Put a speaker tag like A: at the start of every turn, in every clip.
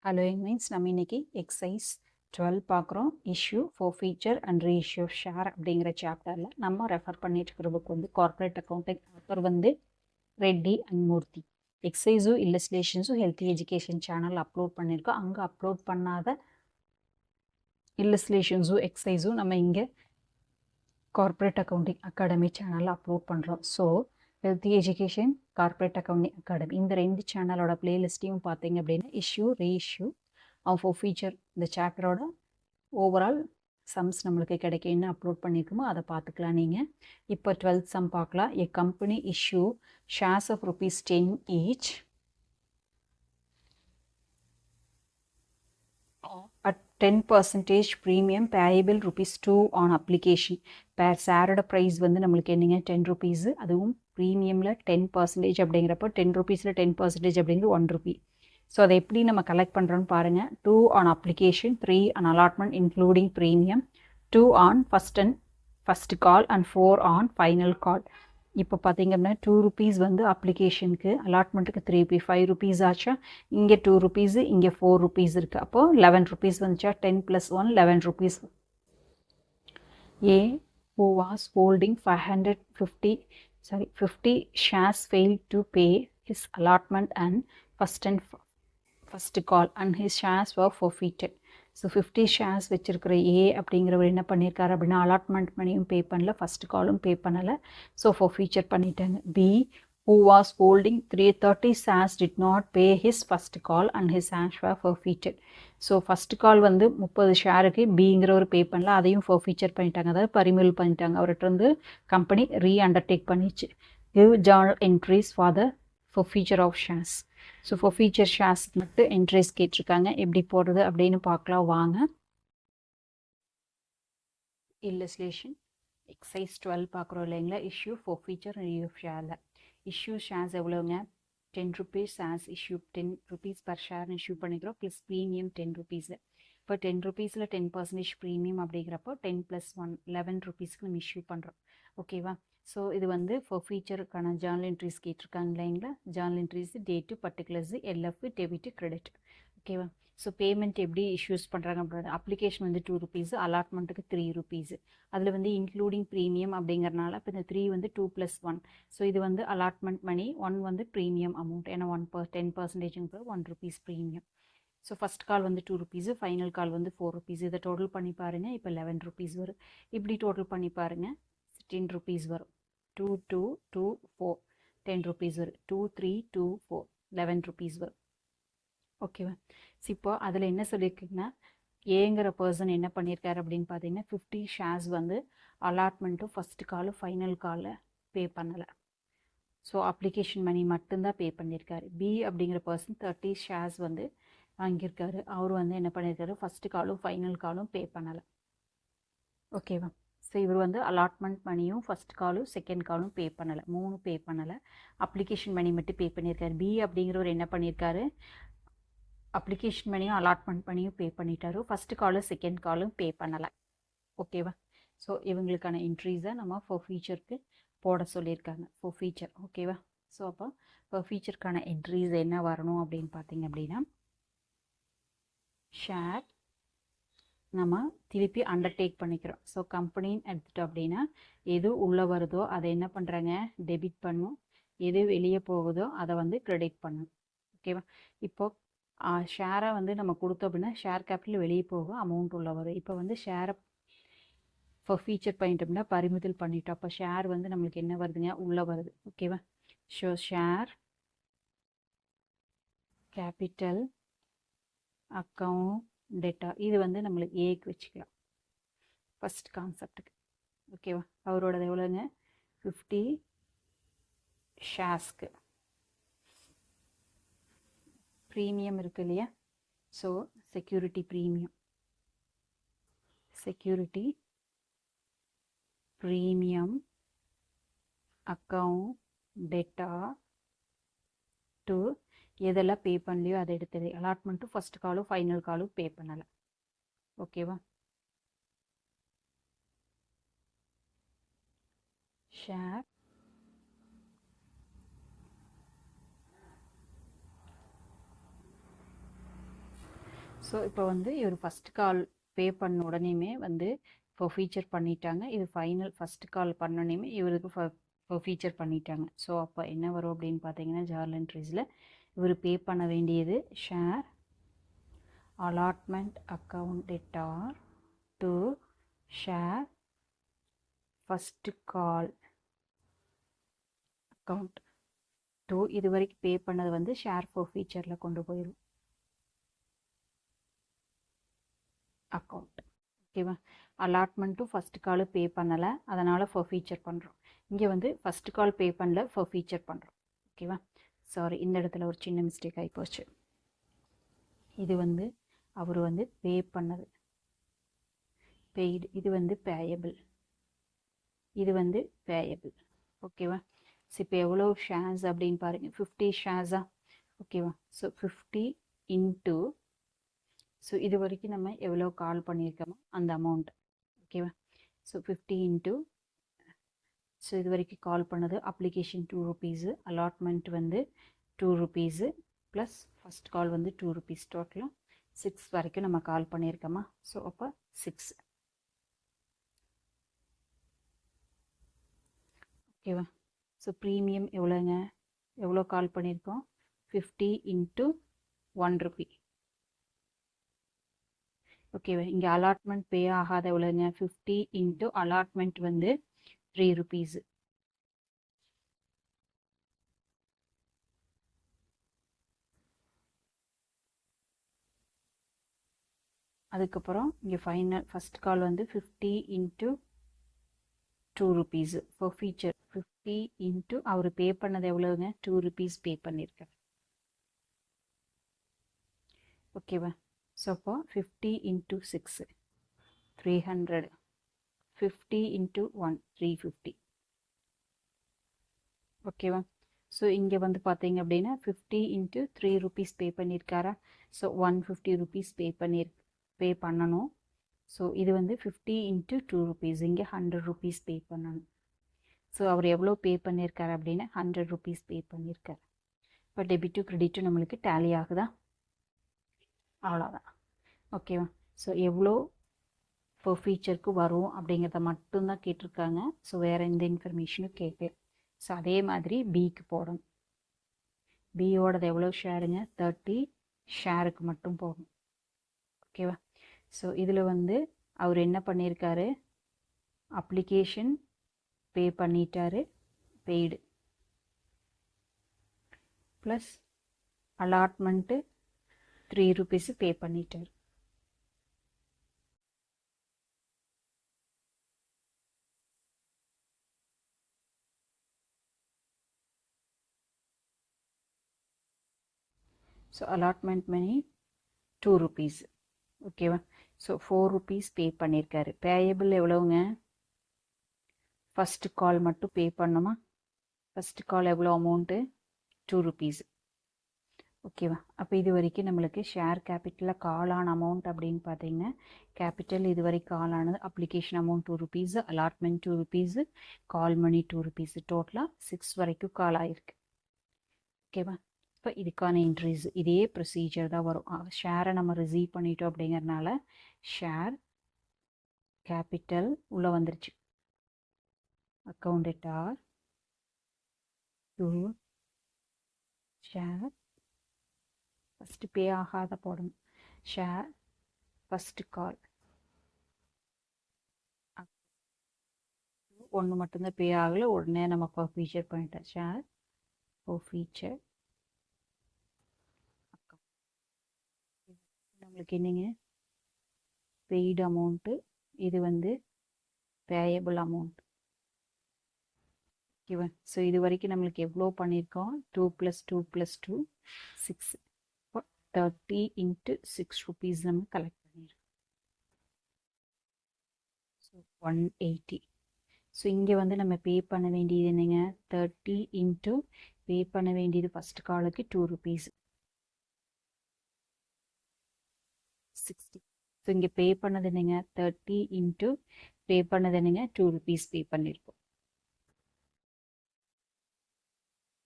A: Hello means நம்ம இன்னைக்கு exercise 12 பார்க்குறோம். Issue for feature and reissue share அப்படிங்கிற சாப்டரில் நம்ம ரெஃபர் பண்ணிட்டு இருக்கிற புக் வந்து கார்ப்பரேட் அக்கௌண்டிங். ஆத்தர் வந்து ரெட்டி அண்ட் மூர்த்தி. எக்ஸசைஸும் இல்லஸ்ட்ரேஷன்ஸும் ஹெல்த்தி எஜுகேஷன் சேனல் அப்லோட் பண்ணியிருக்கோம். அங்கே அப்லோட் பண்ணாத இல்லஸ்ட்ரேஷன்ஸும் எக்ஸசைஸும் நம்ம இங்கே கார்ப்பரேட் அக்கௌண்டிங் அகாடமி சேனலில் அப்லோட் பண்ணுறோம். So healthy education, corporate accounting academy இந்த ரெண்டு சேனலோட பிளேலிஸ்ட்டையும் பார்த்தீங்க அப்படின்னா இஷ்யூ ரீஇஷ்யூ ஃபோர் ஃபீச்சர் இந்த சாப்டரோட ஓவரால் சம்ஸ் நம்மளுக்கு கிடைக்கும். என்ன அப்லோட் பண்ணியிருக்கோமோ அதை பார்த்துக்கலாம். நீங்கள் இப்போ 12th சம் பார்க்கலாம். A company issue shares of ₹10 each at 10% premium payable ₹2 on application. பேர் ஷேரோட ப்ரைஸ் வந்து நம்மளுக்கு என்னங்க ₹10. அதுவும் ப்ரீமியமில் 10% அப்படிங்கிறப்போ ₹10 10% அப்படிங்கிறது ₹1. ஸோ அதை எப்படி நம்ம கலெக்ட் பண்ணுறோன்னு பாருங்கள். 2 on application, 3 on allotment including premium, 2 on first call and 4 on final call. இப்போ பார்த்தீங்க அப்படின்னா ₹2 வந்து அப்ளிகேஷனுக்கு, அலாட்மெண்ட்டுக்கு ₹3, ₹5 ஆச்சா. இங்கே ₹2, இங்கே ₹4 இருக்குது. அப்போது ₹11 வந்துச்சா. 10 + 1 ₹11. A who was holding 50 shares failed to pay his allotment and first call and his shares were forfeited. So 50 shares வச்சுருக்கிற ஏ அப்படிங்கிறவர் என்ன பண்ணியிருக்காரு அப்படின்னா அலாட்மெண்ட் மணியும் பே பண்ணல, ஃபஸ்ட் காலும் பே பண்ணலை. ஸோ ஃபீச்சர் பண்ணிட்டாங்க. B who was holding 30 shares did not pay his first call and his shares were forfeited. So first call வந்து 30 ஷேருக்கு பிங்கிறவர் பே பண்ணல, அதையும் ஃபீச்சர் பண்ணிட்டாங்க, அதாவது பறிமுதல் பண்ணிட்டாங்க. அவர்கிட்ட இருந்து கம்பெனி அண்டர்டேக் பண்ணிச்சு. Give journal entries for the forfeiture of shares. So forfeiture ஷேர்ஸ்க்கு மட்டும் என்ட்ரிஸ் கேட்டிருக்காங்க. எப்படி போடுறது அப்படின்னு பார்க்கலாம் வாங்க. இல்லஸ்ட்ரேஷன் எக்ஸசைஸ் 12 பார்க்குறோம் இல்லைங்களா. இஷ்யூ ஃபோர் ஃபீச்சர் ரீஇஷ்யூ ஷேரில் இஷ்யூ ஷேர்ஸ் எவ்வளோங்க? ₹10 ஷேர்ஸ் இஷ்யூ ₹10 பர் ஷேர்னு இஷ்யூ பண்ணிக்கிறோம். Plus premium ₹10. இப்போ ₹10 10% ப்ரீமியம் அப்படிங்கிறப்போ 10 + 1 ₹11 நம்ம இஷ்யூ பண்ணுறோம். ஓகேவா. ஸோ இது வந்து ஃபீச்சருக்கான ஜர்னல் என்ட்ரிஸ் கேட்டிருக்காங்க இல்லைங்களா. Journal entries date, particulars, LF, debit, credit. ஓகேவா. ஸோ பேமெண்ட் எப்படி இஷ்யூஸ் பண்ணுறாங்க அப்படின்னா அப்ளிகேஷன் வந்து ₹2, அலாட்மெண்ட்டுக்கு ₹3. அதில் வந்து இன்க்ளூடிங் ப்ரீமியம் அப்படிங்கிறனால இப்போ இந்த 3 வந்து 2 + 1. ஸோ இது வந்து அலாட்மெண்ட் மணி, 1 வந்து ப்ரீமியம் அமௌண்ட். ஏன்னா 10%ங்கிறது ₹1 ப்ரீமியம். ஸோ ஃபஸ்ட் கால் வந்து ₹2, ஃபைனல் கால் வந்து ₹4. இதை டோட்டல் பண்ணி பாருங்கள். இப்போ ₹11 வரும். இப்படி டோட்டல் பண்ணி பாருங்கள். ₹10 வரும். 2 2 2 4 ₹10 வரும். 2 3 2 4 ₹11 வரும். ஓகேவா. இப்போ அதில் என்ன சொல்லியிருக்குங்கன்னா ஏங்கிற பர்சன் என்ன பண்ணியிருக்காரு அப்படின்னு பார்த்தீங்கன்னா 50 ஷேர்ஸ் வந்து அலாட்மெண்ட்டும் ஃபஸ்ட் காலும் ஃபைனல் காலில் பே பண்ணலை. ஸோ அப்ளிகேஷன் மணி மட்டும்தான் பே பண்ணியிருக்காரு. பி அப்படிங்கிற பர்சன் 30 ஷேர்ஸ் வந்து வாங்கியிருக்காரு. அவர் வந்து என்ன பண்ணியிருக்காரு, ஃபஸ்ட்டு காலும் ஃபைனல் காலும் பே பண்ணலை. ஓகேவா. ஸோ இவர் வந்து அலாட்மெண்ட் மணியும் ஃபஸ்ட் காலும் செகண்ட் காலும் பே பண்ணலை, 3 பே பண்ணலை. அப்ளிகேஷன் மணி மட்டும் பே பண்ணியிருக்காரு. பி அப்படிங்கிறவர் என்ன பண்ணியிருக்காரு, அப்ளிகேஷன் மணியும் அலாட்மெண்ட் மணியும் பே பண்ணிட்டாரு, ஃபஸ்ட்டு காலும் செகண்ட் காலும் பே பண்ணலை. ஓகேவா. ஸோ இவங்களுக்கான என்ட்ரிஸை நம்ம ஃபீச்சருக்கு போட சொல்லியிருக்காங்க. ஃபீச்சர். ஓகேவா. ஸோ அப்போ ஃபீச்சருக்கான என்ட்ரிஸ் என்ன வரணும் அப்படின்னு பார்த்தீங்க அப்படின்னா ஷேர் நம்ம திருப்பி அண்டர்டேக் பண்ணிக்கிறோம். ஸோ கம்பெனின்னு எடுத்துட்டோம் அப்படின்னா எது உள்ளே வருதோ அதை என்ன பண்ணுறாங்க, டெபிட் பண்ணும். எது வெளியே போகுதோ அதை வந்து கிரெடிட் பண்ணணும். ஓகேவா. இப்போது ஷேரை வந்து நம்ம கொடுத்தோம் அப்படின்னா ஷேர் கேபிட்டல் வெளியே போகும், அமௌண்ட் உள்ள வரும். இப்போ வந்து ஷேரை ஃபீச்சர் பண்ணிட்டோம்னா பறிமுதல் பண்ணிட்டோம். அப்போ ஷேர் வந்து நம்மளுக்கு என்ன வருதுங்க, உள்ளே வருது. ஓகேவா. So share capital account data இது வந்து நம்மளுக்கு ஏக்கு வச்சுக்கலாம் ஃபஸ்ட் கான்செப்டுக்கு. ஓகேவா. அவரோடது எவ்வளோங்க, 50 ஷேர்ஸ்க்கு ப்ரீமியம் இருக்குது இல்லையா. So security premium account data to எதெல்லாம் பே பண்ணலையோ அதை எடுத்தது. அலாட்மெண்ட்டும் ஃபஸ்ட் காலும் ஃபைனல் காலும் பே பண்ணலை. ஓகேவா. ஷேர் ஸோ இப்போ வந்து இவர் ஃபஸ்ட் கால் பே பண்ண உடனேயுமே வந்து இப்போ ஃபீச்சர் பண்ணிட்டாங்க. இது ஃபைனல் ஃபஸ்ட் கால் பண்ணோடனேயுமே இவருக்கு இப்போ ஃபீச்சர் பண்ணிட்டாங்க. ஸோ அப்போ என்ன வரும் அப்படின்னு பார்த்தீங்கன்னா ஜர்னல் என்ட்ரிஸில் இவர் பே பண்ண வேண்டியது share allotment account debtor to share first call account to இது வரைக்கும் பே பண்ணது வந்து ஷேர் ஃபார் ஃபீச்சரில் கொண்டு போயிடும் அக்கௌண்ட். ஓகேவா? அலாட்மெண்ட்டும் ஃபஸ்ட் காலு பே பண்ணலை, அதனால் ஃபார் ஃபீச்சர் பண்ணுறோம். இங்கே வந்து ஃபஸ்ட் கால் பே பண்ணல, ஃபார் ஃபீச்சர் பண்ணுறோம். ஓகேவா? சாரி, இந்த இடத்துல ஒரு சின்ன மிஸ்டேக் ஆகிப்போச்சு. இது வந்து அவர் வந்து பே பண்ணது பெய்டு, இது வந்து பேயபிள், இது வந்து பேயபிள். ஓகேவா? ஸோ இப்போ எவ்வளோ ஷேர்ஸ் அப்படின்னு பாருங்கள், 50 ஷேர்ஸா? ஓகேவா? ஸோ 50 இன்ட்டு, ஸோ இது வரைக்கும் நம்ம எவ்வளோ கால் பண்ணியிருக்கோமோ அந்த அமௌண்ட். ஓகேவா? ஸோ 50 இன்ட்டு, ஸோ இது வரைக்கும் கால் பண்ணது அப்ளிகேஷன் 2 ருபீஸு, அலாட்மெண்ட் வந்து 2 ருபீஸு, ப்ளஸ் ஃபஸ்ட் கால் வந்து 2 ருபீஸ், டோட்டலாக 6 வரைக்கும் நம்ம கால் பண்ணியிருக்கோமா? ஸோ அப்போ 6. ஓகேவா? ஸோ ப்ரீமியம் எவ்வளோங்க, எவ்வளோ கால் பண்ணியிருக்கோம்? 50 இன்ட்டு 1 ருபி. ஓகேவா? இங்கே அலாட்மெண்ட் பே ஆகாத எவ்வளோங்க? 50 இன்ட்டு அலாட்மெண்ட் வந்து 3 ருபீஸு. அதுக்கப்புறம் இங்கே ஃபைனல் ஃபஸ்ட் கால் வந்து 50 into 2 rupees for forfeiture. 50 into அவர் பே பண்ணது எவ்வளோங்க? 2 ருபீஸ் பே பண்ணியிருக்கார். ஓகேவா? ஸோ அப்போ 50 இன்ட்டு 6 300, 50 இன்ட்டு 1 350. ஓகேவா? ஸோ இங்கே வந்து பார்த்தீங்க அப்படின்னா 50 இன்ட்டு 3 ருபீஸ் பே பண்ணியிருக்காரா? ஸோ 150 ருபீஸ் பே பண்ணணும். ஸோ இது வந்து 50 இன்ட்டு 2 ருபீஸ், இங்கே 100 ருபீஸ் பே பண்ணணும். ஸோ அவர் எவ்வளோ பே பண்ணியிருக்காரு அப்படின்னா 100 ருபீஸ் பே பண்ணியிருக்கார். இப்போ டெபிட்டும் கிரெடிட்டும் நம்மளுக்கு டேலி ஆகுதா? அவ்வளோதான். ஓகேவா? ஸோ எவ்வளோ இப்போ ஃபீச்சருக்கு வரும் அப்படிங்கிறத மட்டும்தான் கேட்டிருக்காங்க. ஸோ வேறு எந்த இன்ஃபர்மேஷனும் கேட்கல. ஸோ அதே மாதிரி பிக்கு போடணும். பியோடது எவ்வளோ ஷேருங்க? 30 ஷேருக்கு மட்டும் போடணும். ஓகேவா? ஸோ இதில் வந்து அவர் என்ன பண்ணியிருக்காரு? அப்ளிகேஷன் பே பண்ணிட்டாரு, paid, plus allotment 3 rupees pay பண்ணிட்டார். So allotment money 2 rupees. ஓகேவா? ஸோ 4 ருபீஸ் பே பண்ணியிருக்காரு. பேயபிள் எவ்வளோங்க? ஃபஸ்ட்டு கால் மட்டும் பே பண்ணுமா? ஃபஸ்ட்டு கால் எவ்வளோ அமௌண்ட்டு? 2 ருபீஸ். ஓகேவா? அப்போ இது வரைக்கும் நம்மளுக்கு ஷேர் கேபிட்டலில் கால் ஆன அமௌண்ட் அப்படின்னு பார்த்தீங்கன்னா, கேபிட்டல் இது வரைக்கும் கால் ஆனது application amount 2 rupees, allotment 2 rupees, call money 2 rupees, டோட்டலாக 6 வரைக்கும் கால் ஆகிருக்கு. ஓகேவா? இப்போ இதுக்கான என்ட்ரிஸ் இதே ப்ரொசீஜர் தான் வரும். ஷேரை நம்ம ரிசீவ் பண்ணிட்டோம் அப்படிங்கிறதுனால ஷேர் கேபிட்டல் உள்ளே வந்துருச்சு. Account debtor to share, first pay ஆகாத போடணும். ஷேர் ஃபஸ்ட்டு கால் ஒன்று மட்டும்தான் பே ஆகலை, உடனே நம்ம ஃபீச்சர் பண்ணிட்டோம். ஷேர் ஃபீச்சர் நம்மளுக்கு என்னங்க? பெய்டு அமௌண்ட்டு, இது வந்து பேயபிள் அமௌண்ட். ஓகேவா? ஸோ இது வரைக்கும் நம்மளுக்கு எவ்வளோ பண்ணியிருக்கோம்? 2 + 2 + 2 6. இப்போ 30 இன்ட்டு 6 ருபீஸ் நம்ம கலெக்ட் பண்ணியிருக்கோம். ஸோ 180. ஸோ இங்கே வந்து நம்ம பே பண்ண வேண்டியது என்னங்க? 30 இன்ட்டு பே பண்ண வேண்டியது ஃபஸ்ட் காலுக்கு 2 ருபீஸ் 60. ஸோ இங்கே பே பண்ணது என்னங்க? 30 இன்ட்டு பே பண்ணது என்னங்க? 2 ருபீஸ் பே பண்ணியிருக்கோம்.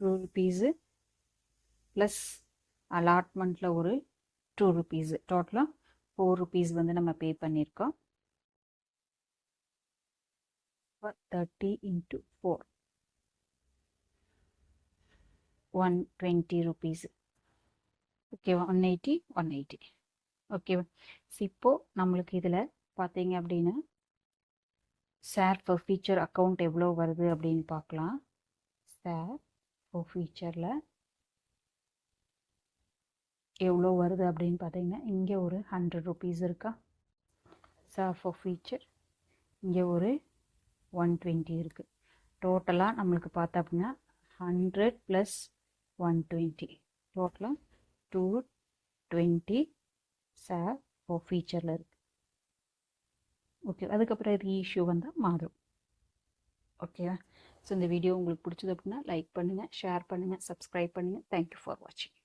A: 2 ருபீஸு ப்ளஸ் அலாட்மெண்ட்டில் ஒரு 2 rupees. டோட்டலாக 4 rupees வந்து நம்ம பே பண்ணியிருக்கோம். 30 into 4 120 rupees. ஓகேவா? 180 180. ஓகேவா? இப்போது நம்மளுக்கு இதில் பார்த்தீங்க அப்படின்னா ஷேர் ஃபார் ஃபீச்சர் அக்கௌண்ட் எவ்வளோ வருது அப்படின்னு பார்க்கலாம். ஷேர் ஃபார் ஃபீச்சரில் எவ்வளோ வருது அப்படின்னு பார்த்தீங்கன்னா இங்கே ஒரு 100 rupees இருக்கா. ஷேர் ஃபார் ஃபீச்சர் இங்கே ஒரு 120 இருக்குது. டோட்டலாக நம்மளுக்கு பார்த்தா அப்படின்னா 100 + 120 டோட்டலாக 220 ஷேர் ஃபார் ஃபீச்சரில் இருக்குது. ஓகே, அதுக்கப்புறம் ரீஇஷ்யூ வந்தால் மாறும். ஓகேவா? ஸோ இந்த வீடியோ உங்களுக்கு பிடிச்சது அப்படின்னா லைக் பண்ணுங்கள், ஷேர் பண்ணுங்கள், சப்ஸ்கிரைப் பண்ணுங்கள். தேங்க்யூ ஃபார் வாட்சிங்.